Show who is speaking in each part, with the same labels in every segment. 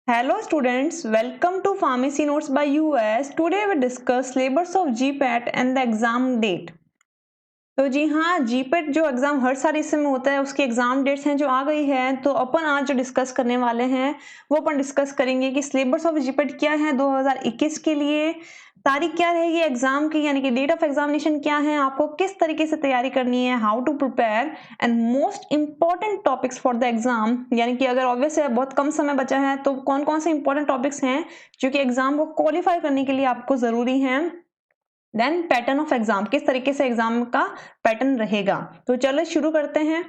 Speaker 1: Hello students, welcome to Pharmacy Notes by US. Today we discuss syllabus of GPAT and the exam date. तो जी हाँ, GPAT जो exam हर साल इस समय होता है उसकी एग्ज़ाम डेट्स हैं जो आ गई है। तो अपन आज जो डिस्कस करने वाले हैं वो अपन डिस्कस करेंगे कि सिलेबस ऑफ जीपेट क्या है 2021 के लिए, तारीख क्या रहेगी एग्ज़ाम की यानी कि डेट ऑफ एग्जामिनेशन क्या है, आपको किस तरीके से तैयारी करनी है, how to prepare and most important topics for the exam. यानी कि अगर ऑब्वियस है बहुत कम समय बचा है तो कौन कौन से इंपॉर्टेंट टॉपिक्स हैं जो कि एग्जाम को क्वालिफाई करने के लिए आपको ज़रूरी हैं। देन पैटर्न ऑफ एग्जाम, किस तरीके से एग्जाम का पैटर्न रहेगा। तो चलो शुरू करते हैं।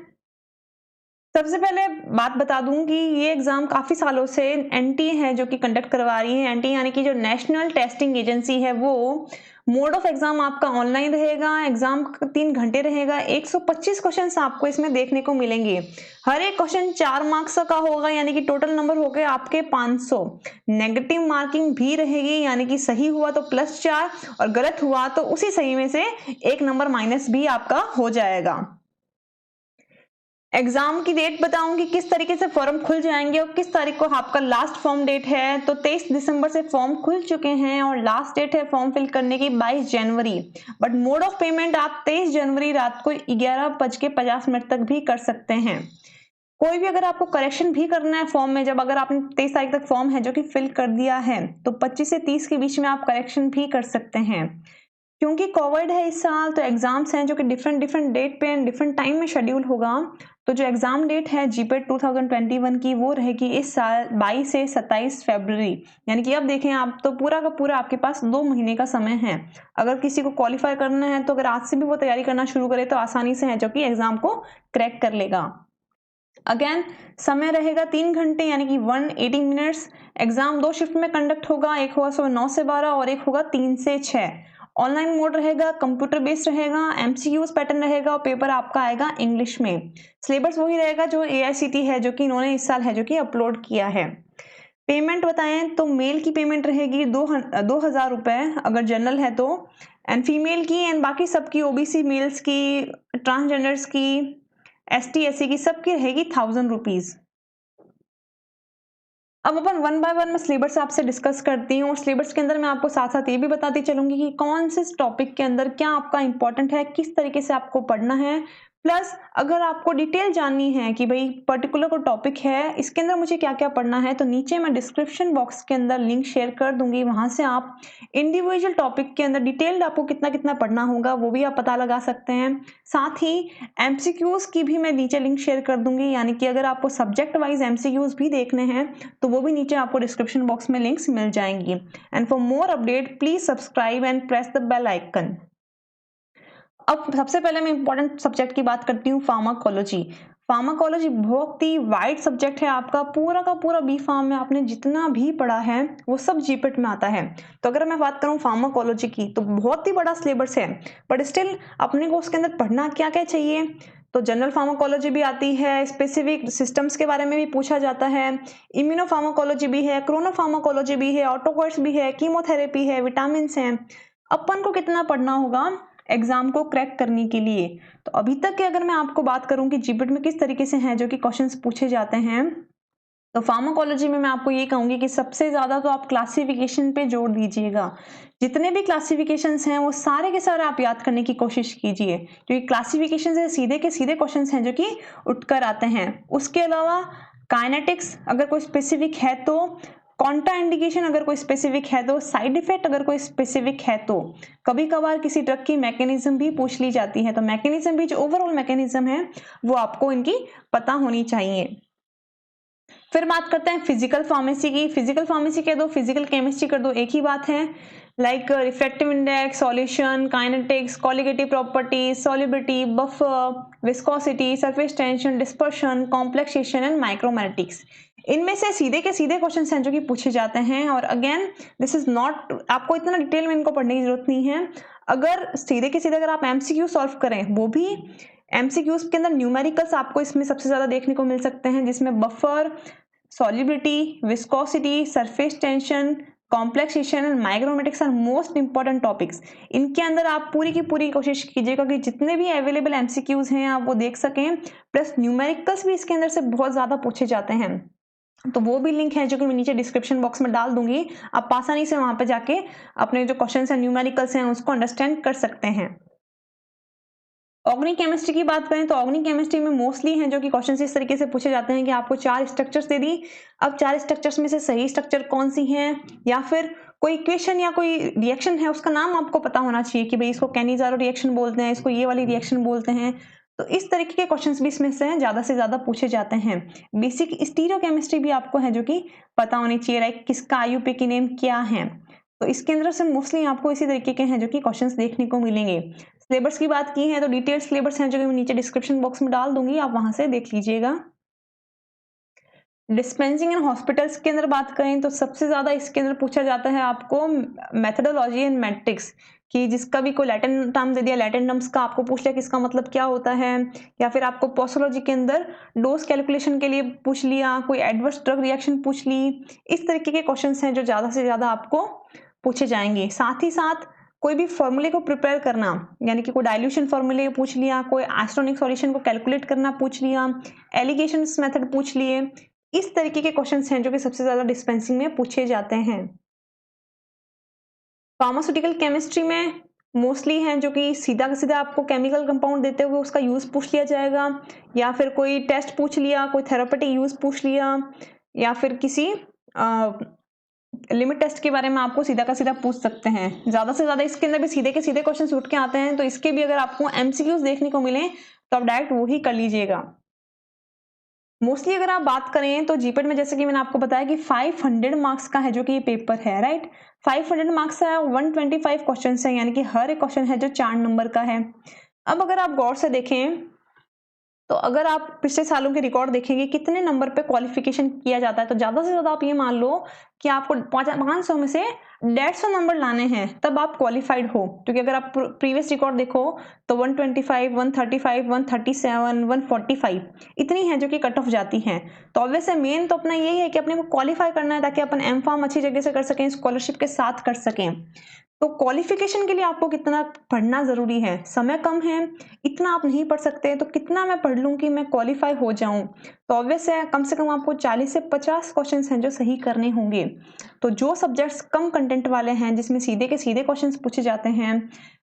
Speaker 1: सबसे पहले बात बता दूं कि ये एग्जाम काफी सालों से एनटीए है जो कि कंडक्ट करवा रही है। एनटीए यानी कि जो नेशनल टेस्टिंग एजेंसी है वो मोड ऑफ एग्जाम आपका ऑनलाइन रहेगा। एग्जाम 3 घंटे रहेगा। 125 क्वेश्चंस आपको इसमें देखने को मिलेंगे। हर एक क्वेश्चन 4 मार्क्स का होगा यानी कि टोटल नंबर हो गए आपके 500। नेगेटिव मार्किंग भी रहेगी यानी कि सही हुआ तो +4 और गलत हुआ तो उसी सही में से 1 नंबर माइनस भी आपका हो जाएगा। एग्जाम की डेट बताऊंगी किस तरीके से फॉर्म खुल जाएंगे और किस तारीख को आपका लास्ट फॉर्म डेट है। तो 23 दिसंबर से फॉर्म खुल चुके हैं और लास्ट डेट है फॉर्म फिल करने की 22 जनवरी। बट मोड ऑफ पेमेंट आप 23 जनवरी रात को 11:50 तक भी कर सकते हैं। कोई भी अगर आपको करेक्शन भी करना है फॉर्म में, जब अगर आपने 23 तारीख तक फॉर्म है जो कि फिल कर दिया है तो 25 से 30 के बीच में आप करेक्शन भी कर सकते हैं। क्योंकि कोविड है इस साल तो एग्जाम्स हैं जो कि डिफरेंट डेट पे एंड डिफरेंट टाइम में शेड्यूल होगा। तो जो एग्जाम डेट है जीपेट 2021 की वो रहेगी इस साल 22 से 27 फरवरी। यानी कि अब देखें आप तो पूरा का पूरा आपके पास 2 महीने का समय है। अगर किसी को क्वालिफाई करना है तो अगर आज से भी वो तैयारी करना शुरू करे तो आसानी से है जो कि एग्जाम को क्रैक कर लेगा। अगेन समय रहेगा 3 घंटे यानी कि 180 मिनट्स। एग्जाम 2 शिफ्ट में कंडक्ट होगा, एक होगा सुबह 9 से 12 और एक होगा 3 से 6। ऑनलाइन मोड रहेगा, कंप्यूटर बेस्ड रहेगा, एमसीक्यूज पैटर्न रहेगा और पेपर आपका आएगा इंग्लिश में। सिलेबस वही रहेगा जो एआईसीटी है जो कि इन्होंने इस साल है जो कि अपलोड किया है। पेमेंट बताएं तो मेल की पेमेंट रहेगी 2000 रुपए अगर जनरल है तो, एंड फीमेल की एंड बाकी सबकी ओबीसी मेल्स की, ट्रांसजेंडर्स की, एसटी एससी की सबकी रहेगी 1000 रुपीज। अब अपन 1 बाय 1 मैं सिलेबस आपसे डिस्कस करती हूँ और सिलेबस के अंदर मैं आपको साथ साथ ये भी बताती चलूंगी कि कौन से टॉपिक के अंदर क्या आपका इंपॉर्टेंट है, किस तरीके से आपको पढ़ना है। प्लस अगर आपको डिटेल जाननी है कि भाई पर्टिकुलर को टॉपिक है इसके अंदर मुझे क्या क्या पढ़ना है तो नीचे मैं डिस्क्रिप्शन बॉक्स के अंदर लिंक शेयर कर दूंगी। वहां से आप इंडिविजुअल टॉपिक के अंदर डिटेल्ड आपको कितना कितना पढ़ना होगा वो भी आप पता लगा सकते हैं। साथ ही एमसीक्यूज की भी मैं नीचे लिंक शेयर कर दूंगी यानी कि अगर आपको सब्जेक्ट वाइज एमसीक्यूज भी देखने हैं तो वो भी नीचे आपको डिस्क्रिप्शन बॉक्स में लिंक्स मिल जाएंगी। And for more update please subscribe and press the bell icon. अब सबसे पहले मैं इंपॉर्टेंट सब्जेक्ट की बात करती हूँ, फार्माकोलॉजी। फार्माकोलॉजी बहुत ही वाइड सब्जेक्ट है, आपका पूरा का पूरा बी फार्म में आपने जितना भी पढ़ा है वो सब जीपेट में आता है। तो अगर मैं बात करूँ फार्माकोलॉजी की तो बहुत ही बड़ा सिलेबस है, बट स्टिल अपने को उसके अंदर पढ़ना क्या क्या चाहिए। तो जनरल फार्माकोलॉजी भी आती है, स्पेसिफिक सिस्टम्स के बारे में भी पूछा जाता है, इम्यूनो फार्माकोलॉजी भी है, क्रोनो फार्माकोलॉजी भी है, ऑटोकोर्स भी है, कीमोथेरेपी है, विटामिन हैं। अपन को कितना पढ़ना होगा एग्जाम को क्रैक करने के लिए। तो अभी तक की अगर मैं आपको बात करूं कि जीपेट में किस तरीके से हैं जो कि क्वेश्चंस पूछे जाते हैं तो फार्माकोलॉजी में मैं आपको ये कहूंगी कि सबसे ज्यादा तो आप क्लासिफिकेशन पे जोर दीजिएगा। जितने भी क्लासिफिकेशंस हैं वो सारे के सारे आप याद करने की कोशिश कीजिए क्योंकि क्लासिफिकेशन से सीधे के सीधे क्वेश्चंस हैं जो कि उठकर आते हैं। उसके अलावा काइनेटिक्स अगर कोई स्पेसिफिक है तो, कॉन्ट्रा इंडिकेशन अगर कोई स्पेसिफिक है तो, साइड इफेक्ट अगर कोई स्पेसिफिक है तो, कभी कभार किसी ड्रग की मैकेनिज्म भी पूछ ली जाती है तो मैकेनिज्म भी जो ओवरऑल मैकेनिज्म है वो आपको इनकी पता होनी चाहिए। फिर बात करते हैं फिजिकल फार्मेसी की। फिजिकल फार्मेसी कह दो, फिजिकल केमिस्ट्री कर दो, एक ही बात है। Like refractive index, solution, kinetics, colligative properties, solubility, buffer, viscosity, surface tension, dispersion, complexation and micromeritics. इनमें से सीधे के सीधे क्वेश्चन हैं जो कि पूछे जाते हैं। और अगेन दिस इज नॉट, आपको इतना डिटेल में इनको पढ़ने की जरूरत नहीं है। अगर सीधे के सीधे अगर आप एमसीक्यू सॉल्व करें, वो भी एमसीक्यूज के अंदर न्यूमेरिकल्स आपको इसमें सबसे ज्यादा देखने को मिल सकते हैं जिसमें buffer, solubility, viscosity, surface tension, complexation and micromeritics are most important topics. इनके अंदर आप पूरी की पूरी कोशिश कीजिएगा कि जितने भी अवेलेबल एमसीक्यूज हैं आप वो देख सकें। प्लस न्यूमेरिकल्स भी इसके अंदर से बहुत ज्यादा पूछे जाते हैं। तो वो भी लिंक है जो कि मैं नीचे डिस्क्रिप्शन बॉक्स में डाल दूंगी। आप आसानी से वहां पे जाके अपने जो क्वेश्चंस हैं, न्यूमेरिकल्स हैं, उसको अंडरस्टैंड कर सकते हैं। ऑर्गेनिक केमिस्ट्री की बात करें तो ऑर्गेनिक केमिस्ट्री में मोस्टली हैं जो कि क्वेश्चंस इस तरीके से पूछे जाते हैं कि आपको 4 स्ट्रक्चर्स दे दी। अब 4 स्ट्रक्चर्स में से सही स्ट्रक्चर कौन सी है, या फिर कोई इक्वेशन या कोई रिएक्शन है उसका नाम आपको पता होना चाहिए कि भाई इसको कैनिज़ारो रिएक्शन बोलते हैं, इसको ये वाली रिएक्शन बोलते हैं। तो इस तरीके के क्वेश्चंस भी इसमें से ज्यादा पूछे जाते हैं। बेसिक स्टीरियोकेमिस्ट्री भी आपको है जो कि पता होनी चाहिए, लाइक किसका आईयूपी की नेम क्या है। तो इसके अंदर से मोस्टली आपको इसी तरीके के हैं जो कि क्वेश्चंस देखने को मिलेंगे। सिलेबस की बात की है तो डिटेल्ड सिलेबस है जो कि मैं नीचे डिस्क्रिप्शन बॉक्स में डाल दूंगी, आप वहां से देख लीजिएगा। डिस्पेंसिंग इन हॉस्पिटल्स के अंदर बात करें तो सबसे ज्यादा इसके अंदर पूछा जाता है आपको मेथोडोलॉजी एंड मैट्रिक्स, कि जिसका भी कोई लैटिन टर्म दे दिया, लैटिन टर्म्स का आपको पूछ लिया किसका मतलब क्या होता है, या फिर आपको पोस्टोलॉजी के अंदर डोज कैलकुलेशन के लिए पूछ लिया, कोई एडवर्स ड्रग रिएक्शन पूछ ली। इस तरीके के क्वेश्चंस हैं जो ज्यादा से ज्यादा आपको पूछे जाएंगे। साथ ही साथ कोई भी फॉर्मूले को प्रिपेयर करना, यानी कि कोई डाइल्यूशन फॉर्मूले पूछ लिया, कोई एस्ट्रोनिक सॉल्यूशन को कैलकुलेट करना पूछ लिया, एलिगेशंस मेथड पूछ लिए। इस तरीके के क्वेश्चंस हैं जो कि सबसे ज्यादा डिस्पेंसिंग में पूछे जाते हैं। फार्मास्यूटिकल केमिस्ट्री में मोस्टली हैं जो कि सीधा का सीधा आपको केमिकल कंपाउंड देते हुए उसका यूज पूछ लिया जाएगा, या फिर कोई टेस्ट पूछ लिया, कोई थेरापेटिक यूज पूछ लिया, या फिर किसी लिमिट टेस्ट के बारे में आपको सीधा का सीधा पूछ सकते हैं। ज्यादा से ज्यादा इसके अंदर भी सीधे के सीधे क्वेश्चन उठ के आते हैं, तो इसके भी अगर आपको एमसीक्यूज देखने को मिले तो आप डायरेक्ट वो ही कर लीजिएगा। मोस्टली अगर आप बात करें तो जीपेट में जैसे कि मैंने आपको बताया कि 500 मार्क्स का है जो कि ये पेपर है, राइट। 500 मार्क्स है, 125 क्वेश्चन है, यानी कि हर एक क्वेश्चन है जो 4 नंबर का है। अब अगर आप गौर से देखें तो अगर आप पिछले सालों के रिकॉर्ड देखेंगे कितने नंबर पे क्वालिफिकेशन किया जाता है, तो ज्यादा से ज्यादा आप ये मान लो कि आपको 500 में से 150 नंबर लाने हैं तब आप क्वालिफाइड हो। क्योंकि अगर आप प्रीवियस रिकॉर्ड देखो तो 125, 135, 137, 145 इतनी है जो कि कट ऑफ जाती हैं। तो ऑब्वियस है मेन तो अपना यही है कि अपने को क्वालिफाई करना है ताकि अपन एम फार्म अच्छी जगह से कर सकें, स्कॉलरशिप के साथ कर सकें। तो क्वालिफिकेशन के लिए आपको कितना पढ़ना जरूरी है, समय कम है, इतना आप नहीं पढ़ सकते, तो कितना मैं पढ़ लूं कि मैं क्वालिफाई हो जाऊं। तो ऑब्वियस है कम से कम आपको 40 से 50 क्वेश्चंस हैं जो सही करने होंगे। तो जो सब्जेक्ट्स कम कंटेंट वाले हैं जिसमें सीधे के सीधे क्वेश्चंस पूछे जाते हैं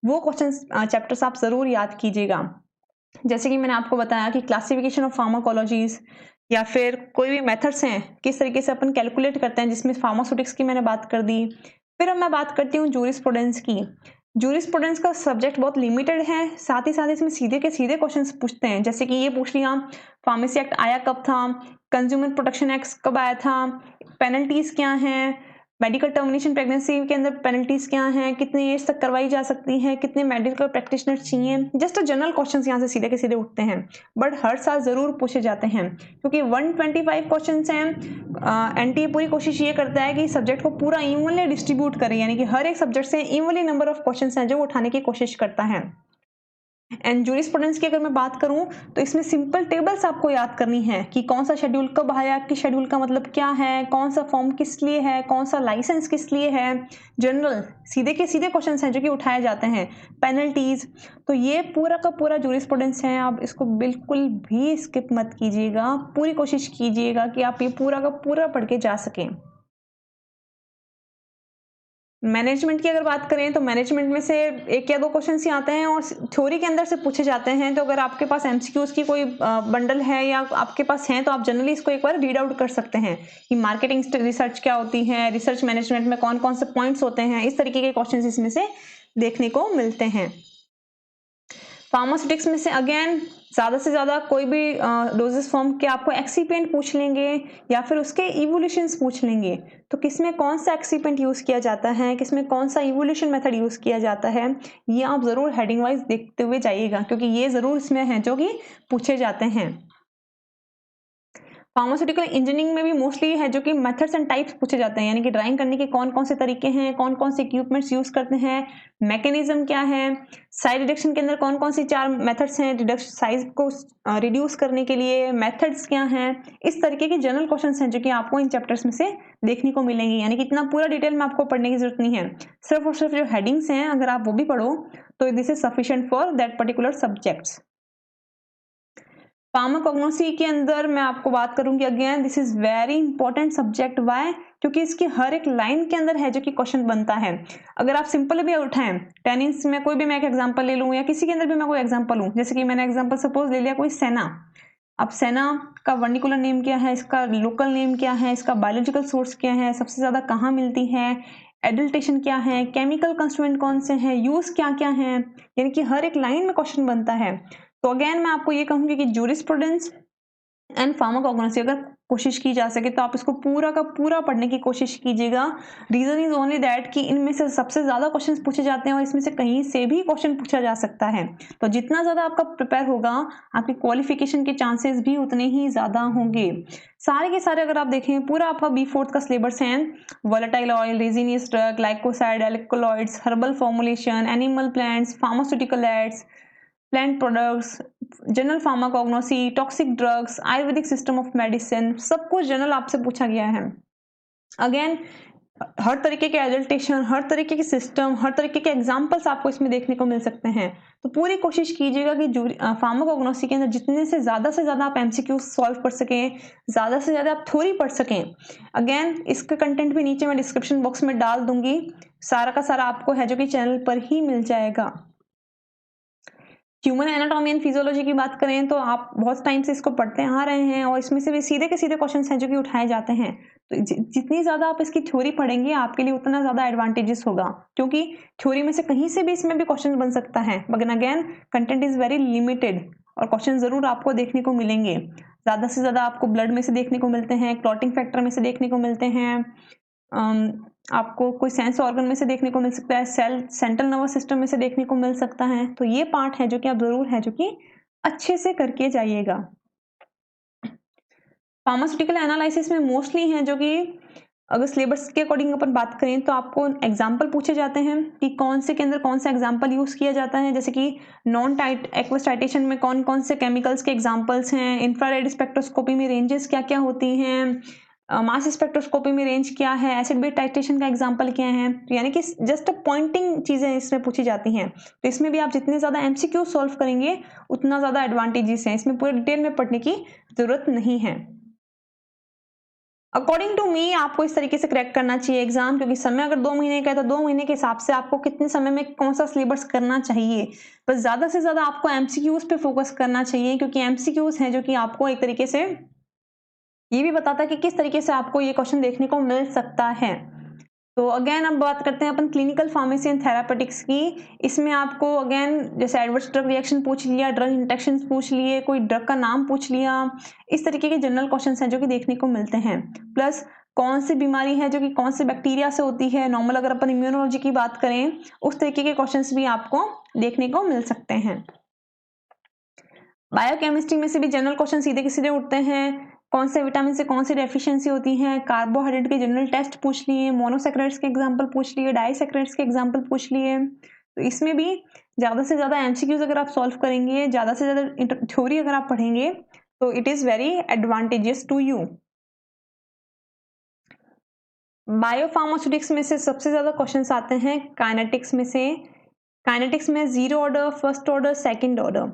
Speaker 1: वो क्वेश्चंस चैप्टर्स आप जरूर याद कीजिएगा। जैसे कि मैंने आपको बताया कि क्लासिफिकेशन ऑफ फार्माकोलॉजीज, या फिर कोई भी मेथड्स हैं किस तरीके से अपन कैलकुलेट करते हैं, जिसमें फार्मास्यूटिक्स की मैंने बात कर दी। फिर अब मैं बात करती हूँ जूरिस्प्रूडेंस की। जूरिस्प्रूडेंस का सब्जेक्ट बहुत लिमिटेड है, साथ ही साथ इसमें सीधे के सीधे क्वेश्चंस पूछते हैं। जैसे कि ये पूछ लिया फार्मेसी एक्ट आया कब था, कंज्यूमर प्रोटेक्शन एक्ट कब आया था, पेनल्टीज क्या हैं, मेडिकल टर्मिनेशन प्रेगनेंसी के अंदर पेनल्टीज क्या हैं, कितनी एज तक करवाई जा सकती है, कितने मेडिकल प्रैक्टिशनर चाहिए। जस्ट जनरल क्वेश्चंस यहाँ से सीधे के सीधे उठते हैं, बट हर साल जरूर पूछे जाते हैं क्योंकि 125 क्वेश्चंस हैं। एनटीए पूरी कोशिश ये करता है कि सब्जेक्ट को पूरा इवनली डिस्ट्रीब्यूट करें, यानी कि हर एक सब्जेक्ट से इवनली नंबर ऑफ क्वेश्चंस हैं जो उठाने की कोशिश करता है। एंड जूरिस्प्रूडेंस की अगर मैं बात करूं तो इसमें सिंपल टेबल्स आपको याद करनी है कि कौन सा शेड्यूल कब आया, किस शेड्यूल का मतलब क्या है, कौन सा फॉर्म किस लिए है, कौन सा लाइसेंस किस लिए है। जनरल सीधे के सीधे क्वेश्चंस हैं जो कि उठाए जाते हैं। पेनल्टीज, तो ये पूरा का पूरा जूरिस्प्रूडेंस है, आप इसको बिल्कुल भी स्किप मत कीजिएगा, पूरी कोशिश कीजिएगा कि आप ये पूरा का पूरा पढ़ के जा सकें। मैनेजमेंट की अगर बात करें तो मैनेजमेंट में से 1 या 2 क्वेश्चन ही आते हैं और थ्योरी के अंदर से पूछे जाते हैं। तो अगर आपके पास एमसीक्यूज की कोई बंडल है या आपके पास है तो आप जनरली इसको एक बार रीड आउट कर सकते हैं कि मार्केटिंग रिसर्च क्या होती है, रिसर्च मैनेजमेंट में कौन कौन से पॉइंट्स होते हैं। इस तरीके के क्वेश्चन इसमें से देखने को मिलते हैं। फार्मास्यूटिक्स में से अगेन ज्यादा से ज्यादा कोई भी डोजेस फॉर्म के आपको एक्सीपेंट पूछ लेंगे या फिर उसके इवोल्यूशंस पूछ लेंगे। तो किसमें कौन सा एक्सीपेंट यूज किया जाता है, किसमें कौन सा इवोल्यूशन मेथड यूज किया जाता है, ये आप जरूर हेडिंग वाइज देखते हुए जाइएगा क्योंकि ये जरूर इसमें है जो कि पूछे जाते हैं। फार्मास्यूटिकल इंजीनियरिंग में भी मोस्टली है जो कि मेथड्स एंड टाइप्स पूछे जाते हैं, यानी कि ड्राइंग करने के कौन कौन से तरीके हैं, कौन कौन से इक्विपमेंट्स यूज करते हैं, मैकेनिज्म क्या है, साइज रिडक्शन के अंदर कौन कौन सी 4 मेथड्स हैं रिडक्शन साइज को रिड्यूस करने के लिए, मेथड्स क्या हैं। इस तरीके के जनरल क्वेश्चंस हैं जो कि आपको इन चैप्टर्स में से देखने को मिलेंगे, यानी कि इतना पूरा डिटेल में आपको पढ़ने की जरूरत नहीं है। सिर्फ और सिर्फ जो हेडिंग्स हैं अगर आप वो भी पढ़ो तो this is sufficient for that particular subjects. Pharmacognosy के अंदर मैं आपको बात करूंगी, again this is very important subject. Why? क्योंकि इसकी हर एक लाइन के अंदर है जो कि क्वेश्चन बनता है। अगर आप सिंपल भी उठाएं, टेनिस में कोई भी मैं एक एग्जांपल ले लूं या किसी के अंदर भी मैं कोई एग्जांपल लूं, जैसे कि मैंने एग्जांपल सपोज ले लिया कोई सेना। अब सेना का वर्निकुलर नेम क्या है, इसका लोकल नेम क्या है, इसका बायोलॉजिकल सोर्स क्या है, सबसे ज्यादा कहाँ मिलती है, एडल्टेशन क्या है, केमिकल कंस्टिट्यूएंट कौन से हैं, यूज क्या क्या है, यानी कि हर एक लाइन में क्वेश्चन बनता है। तो अगेन मैं आपको ये कहूंगी कि जूरिस्प्रूडेंस एंड फार्माकोग्नोसी अगर कोशिश की जा सके तो आप इसको पूरा का पूरा पढ़ने की कोशिश कीजिएगा। रीजन इज ओनली दैट कि इनमें से सबसे ज्यादा क्वेश्चंस पूछे जाते हैं और इसमें से कहीं से भी क्वेश्चन पूछा जा सकता है। तो जितना ज्यादा आपका प्रिपेयर होगा, आपकी क्वालिफिकेशन के चांसेस भी उतने ही ज्यादा होंगे। सारे के सारे अगर आप देखें, पूरा आपका B4 का सिलेबस है। Volatile oil, resinous drug, glycoside, alkaloids, herbal formulation, animal plants, pharmaceutical ads, plant products, general pharmacognosy, toxic drugs, Ayurvedic system of medicine, सब कुछ जनरल आपसे पूछा गया है। अगेन हर तरीके के एडल्टेशन, हर तरीके के सिस्टम, हर तरीके के एग्जाम्पल्स आपको इसमें देखने को मिल सकते हैं। तो पूरी कोशिश कीजिएगा कि फार्माकोग्नोसी के अंदर जितने से ज्यादा आप एमसीक्यू सॉल्व कर सकें, ज्यादा से ज्यादा आप थ्योरी पढ़ सकें। अगेन इसका कंटेंट भी नीचे मैं डिस्क्रिप्शन बॉक्स में डाल दूंगी, सारा का सारा आपको है जो कि चैनल पर ही मिल जाएगा। ह्यूमन एनाटॉमी एंड फिजियोलॉजी की बात करें तो आप बहुत टाइम से इसको पढ़ते आ रहे हैं और इसमें से भी सीधे के सीधे क्वेश्चंस हैं जो कि उठाए जाते हैं। तो जितनी ज्यादा आप इसकी थ्योरी पढ़ेंगे आपके लिए उतना ज्यादा एडवांटेजेस होगा, क्योंकि थ्योरी में से कहीं से भी इसमें भी क्वेश्चन बन सकता है, मगर again content is very limited और क्वेश्चन जरूर आपको देखने को मिलेंगे। ज्यादा से ज्यादा आपको ब्लड में से देखने को मिलते हैं, क्लॉटिंग फैक्टर में से देखने को मिलते हैं, आपको कोई सेंस ऑर्गन में से देखने को मिल सकता है, सेंट्रल नर्वस सिस्टम में से देखने को मिल सकता है। तो ये पार्ट है जो कि आप जरूर है जो कि अच्छे से करके जाइएगा। फार्मास्यूटिकल एनालिसिस में मोस्टली है जो कि अगर सिलेबस के अकॉर्डिंग अपन बात करें तो आपको एग्जाम्पल पूछे जाते हैं कि कौन से के अंदर कौन सा एग्जाम्पल यूज किया जाता है। जैसे कि नॉन एक्वस टाइटेशन में कौन कौन से केमिकल्स के एग्जाम्पल्स हैं, इंफ्रारेड स्पेक्ट्रोस्कोपी में रेंजेस क्या क्या होती हैं, मास स्पेक्ट्रोस्कोपी में रेंज क्या है, एसिड बेस टाइट्रेशन का एग्जांपल क्या है। तो यानी कि जस्ट पॉइंटिंग चीजें इसमें पूछी जाती हैं। तो इसमें भी आप जितने ज्यादा एमसीक्यू सॉल्व करेंगे उतना ज्यादा एडवांटेजेस हैं, इसमें पूरे डिटेल में पढ़ने की जरूरत नहीं है। अकॉर्डिंग टू मी आपको इस तरीके से क्रैक करना चाहिए एग्जाम, क्योंकि समय अगर 2 महीने का है तो 2 महीने के हिसाब से आपको कितने समय में कौन सा सिलेबस करना चाहिए। बस ज्यादा से ज्यादा आपको एमसीक्यूज पे फोकस करना चाहिए, क्योंकि एमसीक्यूज हैं जो कि आपको एक तरीके से ये भी बताता है कि किस तरीके से आपको ये क्वेश्चन देखने को मिल सकता है। तो अगेन अब बात करते हैं अपन क्लिनिकल फार्मेसी एंड थेरापेटिक्स की। इसमें आपको अगेन जैसे एडवर्स ड्रग रिएक्शन पूछ लिया, ड्रग इंटरेक्शंस पूछ लिए, कोई ड्रग का नाम पूछ लिया, इस तरीके के जनरल क्वेश्चंस हैं जो कि देखने को मिलते हैं। प्लस कौन सी बीमारी है जो कि कौन से बैक्टीरिया से होती है, नॉर्मल अगर अपन इम्यूनोलॉजी की बात करें उस तरीके के क्वेश्चंस भी आपको देखने को मिल सकते हैं। बायोकेमिस्ट्री में से भी जनरल क्वेश्चन सीधे के सीधे उठते हैं, कौन से विटामिन से कौन सी डेफिशिएंसी होती है, कार्बोहाइड्रेट के जनरल टेस्ट पूछ लिए, मोनोसैकेराइड्स के एग्जांपल पूछ लिए, डाइसैकेराइड्स के एग्जांपल पूछ लिए। तो इसमें भी ज्यादा से ज्यादा एमसीक्यूज अगर आप सॉल्व करेंगे, ज्यादा से ज्यादा थ्योरी अगर आप पढ़ेंगे तो it is very advantages to you. Biopharmaceutics में से सबसे ज्यादा क्वेश्चंस आते हैं काइनेटिक्स में से। काइनेटिक्स में 0 order, first order, second order,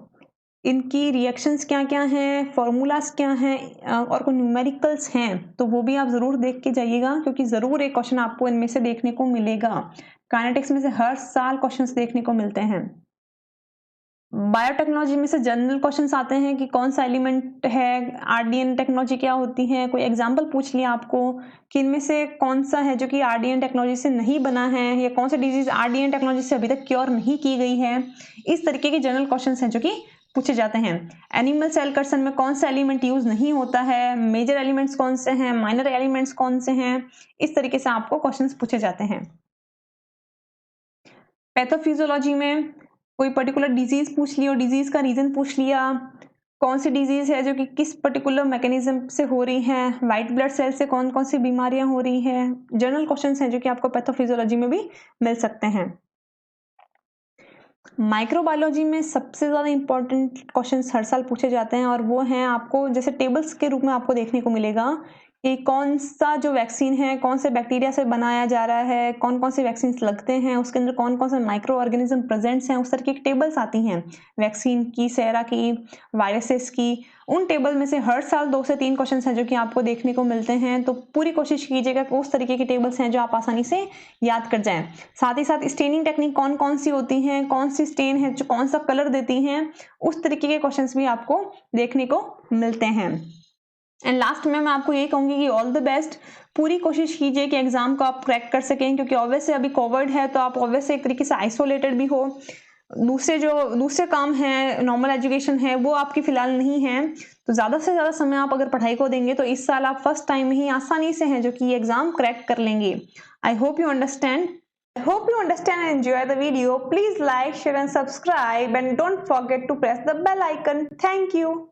Speaker 1: इनकी रिएक्शंस क्या क्या हैं, फॉर्मूलाज क्या हैं और कोई न्यूमेरिकल्स हैं तो वो भी आप जरूर देख के जाइएगा, क्योंकि जरूर एक क्वेश्चन आपको इनमें से देखने को मिलेगा। काइनेटिक्स में से हर साल क्वेश्चंस देखने को मिलते हैं। बायोटेक्नोलॉजी में से जनरल क्वेश्चंस आते हैं कि कौन सा एलिमेंट है, आरडीएन टेक्नोलॉजी क्या होती है, कोई एग्जांपल पूछ लिया आपको कि इनमें से कौन सा है जो कि आरडीएन टेक्नोलॉजी से नहीं बना है, या कौन सा डिजीज आरडीएन टेक्नोलॉजी से अभी तक क्योर नहीं की गई है। इस तरीके के जनरल क्वेश्चंस हैं जो कि पूछे जाते हैं। एनिमल सेल कर्सन में कौन सा एलिमेंट यूज नहीं होता है, मेजर एलिमेंट्स कौन से हैं, माइनर एलिमेंट्स कौन से हैं, इस तरीके से आपको क्वेश्चंस पूछे जाते हैं। पैथोफिजियोलॉजी में कोई पर्टिकुलर डिजीज पूछ लिया और डिजीज का रीजन पूछ लिया, कौन सी डिजीज है जो कि किस पर्टिकुलर मैकेनिज्म से हो रही है, व्हाइट ब्लड सेल से कौन कौन सी बीमारियां हो रही है। जनरल क्वेश्चंस हैं जो कि आपको पैथोफिजियोलॉजी में भी मिल सकते हैं। माइक्रोबायोलॉजी में सबसे ज्यादा इंपॉर्टेंट क्वेश्चंस हर साल पूछे जाते हैं और वो हैं आपको जैसे टेबल्स के रूप में आपको देखने को मिलेगा कि कौन सा जो वैक्सीन है कौन से बैक्टीरिया से बनाया जा रहा है, कौन कौन से वैक्सीन लगते हैं, उसके अंदर कौन कौन से माइक्रो ऑर्गेनिज्म प्रेजेंट्स हैं, उस तरह की टेबल्स आती हैं वैक्सीन की, सेरा की, वायरसेस की। उन टेबल में से हर साल 2 से 3 क्वेश्चन हैं जो कि आपको देखने को मिलते हैं, तो पूरी कोशिश कीजिएगा कि उस तरीके की टेबल्स हैं जो आप आसानी से याद कर जाएं। साथ ही साथ स्टेनिंग टेक्निक कौन कौन सी होती हैं, कौन सी स्टेन है जो कौन सा कलर देती हैं, उस तरीके के क्वेश्चन भी आपको देखने को मिलते हैं। एंड लास्ट में मैं आपको ये कहूंगी कि ऑल द बेस्ट, पूरी कोशिश कीजिए कि एग्जाम को आप क्रैक कर सकें, क्योंकि ऑब्वियसली अभी कोविड है तो आप ऑब्वियसली एक तरीके से आइसोलेटेड भी हो। दूसरे काम हैं, नॉर्मल एजुकेशन है, वो आपकी फिलहाल नहीं है, तो ज़्यादा से ज़्यादा समय आप अगर पढ़ाई को देंगे तो इस साल आप फर्स्ट टाइम ही आसानी से हैं जो कि ये एग्जाम क्रैक कर लेंगे। I hope you understand and enjoy the video. Please like, share and subscribe and don't forget to press the bell icon. Thank you.